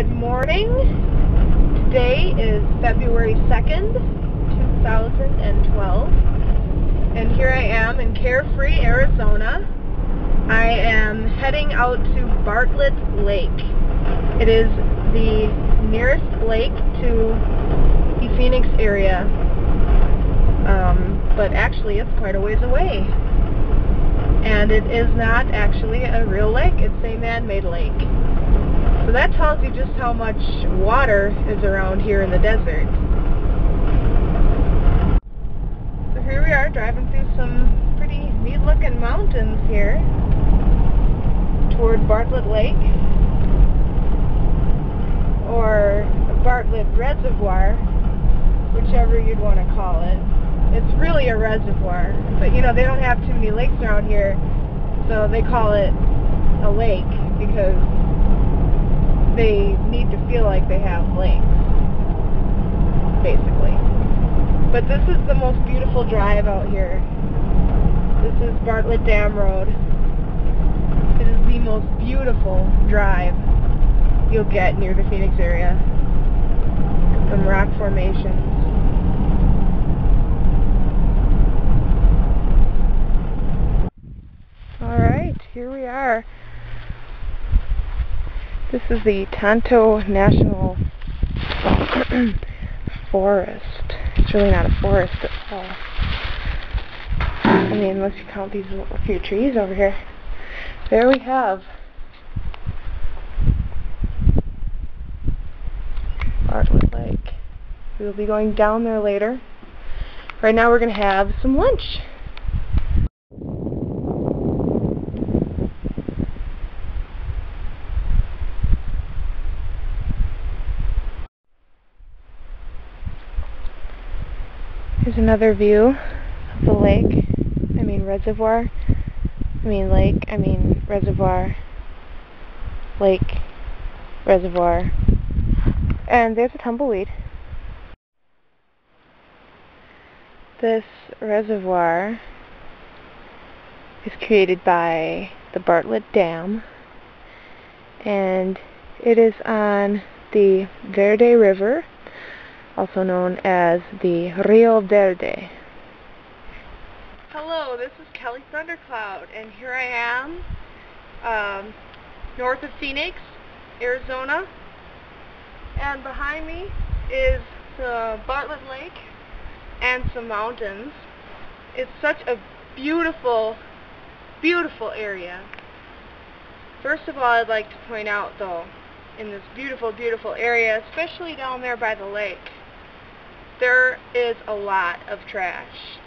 Good morning. Today is February 2nd, 2012, and here I am in Carefree, Arizona. I am heading out to Bartlett Lake. It is the nearest lake to the Phoenix area, but actually it's quite a ways away. And it is not actually a real lake, it's a man-made lake. So that tells you just how much water is around here in the desert. So here we are driving through some pretty neat looking mountains here toward Bartlett Lake, or Bartlett Reservoir, whichever you'd want to call it. It's really a reservoir, but you know, they don't have too many lakes around here, so they call it a lake because they need to feel like they have lakes, basically. But this is the most beautiful drive out here. This is Bartlett Dam Road. It is the most beautiful drive you'll get near the Phoenix area. Some rock formations. Alright, here we are. This is the Tonto National Forest. It's really not a forest at all. I mean, unless you count these little few trees over here. There we have Bartlett Lake. We will be going down there later. Right now we're going to have some lunch. Here's another view of the lake. I mean reservoir. I mean lake. I mean reservoir. Lake. Reservoir. And there's a tumbleweed. This reservoir is created by the Bartlett Dam, and it is on the Verde River, also known as the Rio Verde. Hello, this is Kelly Thundercloud, and here I am, north of Phoenix, Arizona, and behind me is the Bartlett Lake and some mountains. It's such a beautiful, beautiful area. First of all, I'd like to point out, though, in this beautiful, beautiful area, especially down there by the lake, there is a lot of trash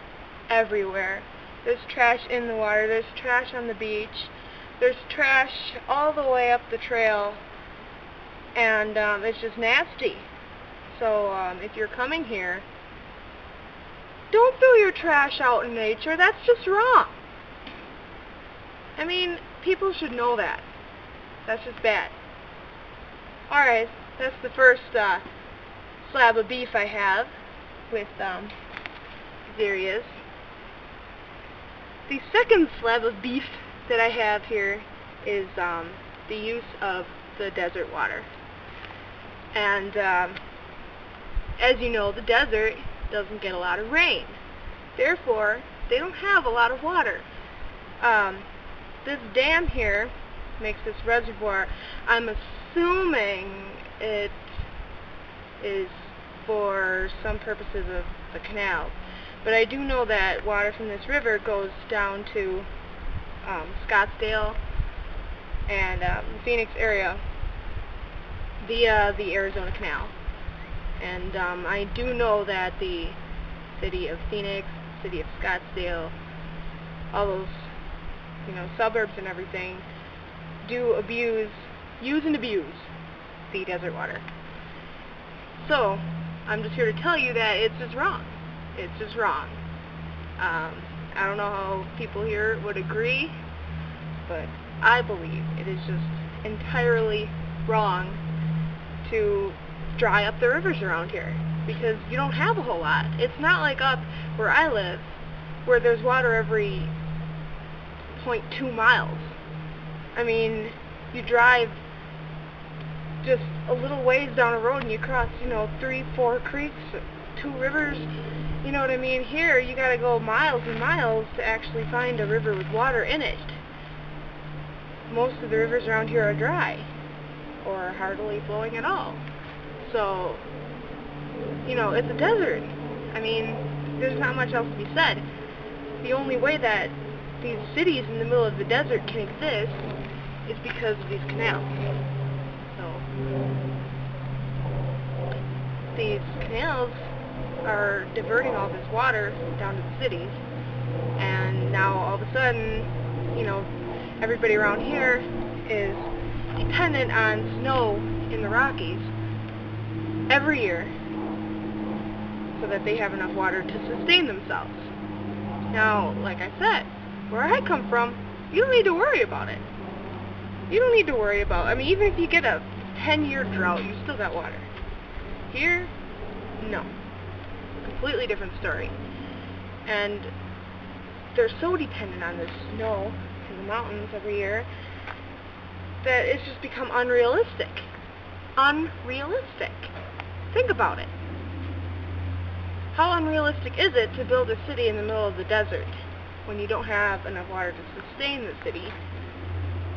everywhere. There's trash in the water, there's trash on the beach, there's trash all the way up the trail, and it's just nasty. So if you're coming here, don't throw your trash out in nature. That's just wrong. I mean, people should know that. That's just bad. Alright, that's the first slab of beef I have with these areas. The second slab of beef that I have here is the use of the desert water. And as you know, the desert doesn't get a lot of rain. Therefore, they don't have a lot of water. This dam here makes this reservoir. I'm assuming it is for some purposes of the canal, but I do know that water from this river goes down to Scottsdale and the Phoenix area via the Arizona Canal. And I do know that the city of Phoenix, city of Scottsdale, all those, you know, suburbs and everything, do use and abuse the desert water. So, I'm just here to tell you that it's just wrong. It's just wrong. I don't know how people here would agree, but I believe it is just entirely wrong to dry up the rivers around here, because you don't have a whole lot. It's not like up where I live, where there's water every 0.2 miles. I mean, you drive just a little ways down the road and you cross, 3, 4 creeks, 2 rivers, you know what I mean? Here, you gotta go miles and miles to actually find a river with water in it. Most of the rivers around here are dry, or hardly flowing at all. So, it's a desert. I mean, there's not much else to be said. The only way that these cities in the middle of the desert can exist is because of these canals. So, these canals are diverting all this water down to the cities, and now all of a sudden, everybody around here is dependent on snow in the Rockies every year so that they have enough water to sustain themselves. Now, like I said, where I come from, you don't need to worry about it. You don't need to worry about, even if you get a 10-year drought, you still got water. Here, no. Completely different story. And they're so dependent on this snow in the mountains every year that it's just become unrealistic. Unrealistic. Think about it. How unrealistic is it to build a city in the middle of the desert when you don't have enough water to sustain the city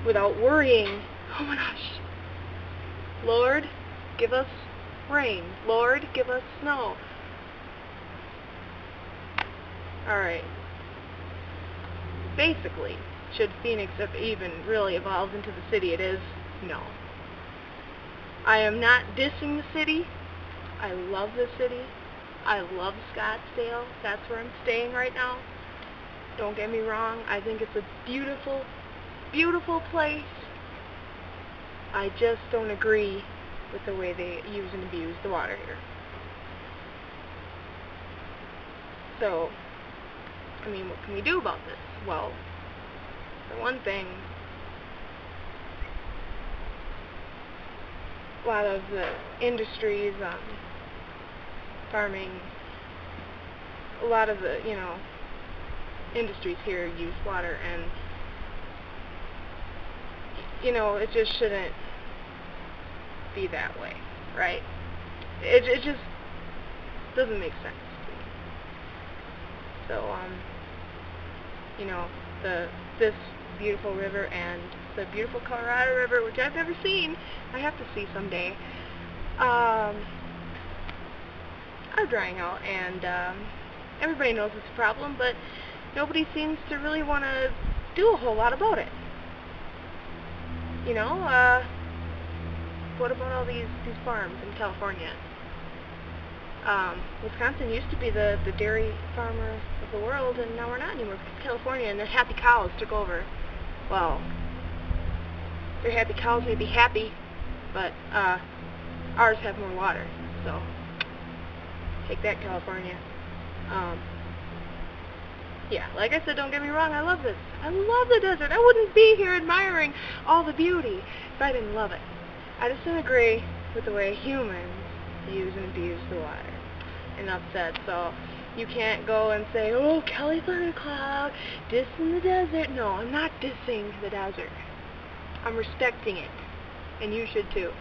without worrying, oh my gosh, Lord, give us rain. Lord, give us snow. Alright. Basically, should Phoenix have even really evolved into the city it is? No. I am not dissing the city. I love the city. I love Scottsdale. That's where I'm staying right now. Don't get me wrong. I think it's a beautiful, beautiful place. I just don't agree with the way they use and abuse the water here. So, what can we do about this? Well, for one thing, a lot of the industries, farming, a lot of the, industries here use water, and, it just shouldn't be that way, right? It just doesn't make sense to me. So, this beautiful river and the beautiful Colorado River, which I've never seen, I have to see someday, are drying out, and everybody knows it's a problem, but nobody seems to really want to do a whole lot about it. What about all these farms in California? Wisconsin used to be the dairy farmer of the world, and now we're not anymore because California and their happy cows took over. Well, their happy cows may be happy, but ours have more water, so take that, California. Yeah, like I said, don't get me wrong, I love this. I love the desert. I wouldn't be here admiring all the beauty if I didn't love it. I just don't agree with the way humans use and abuse the water. Enough said. So you can't go and say, oh, Kelly Thundercloud, dissing the desert. No, I'm not dissing the desert. I'm respecting it. And you should too.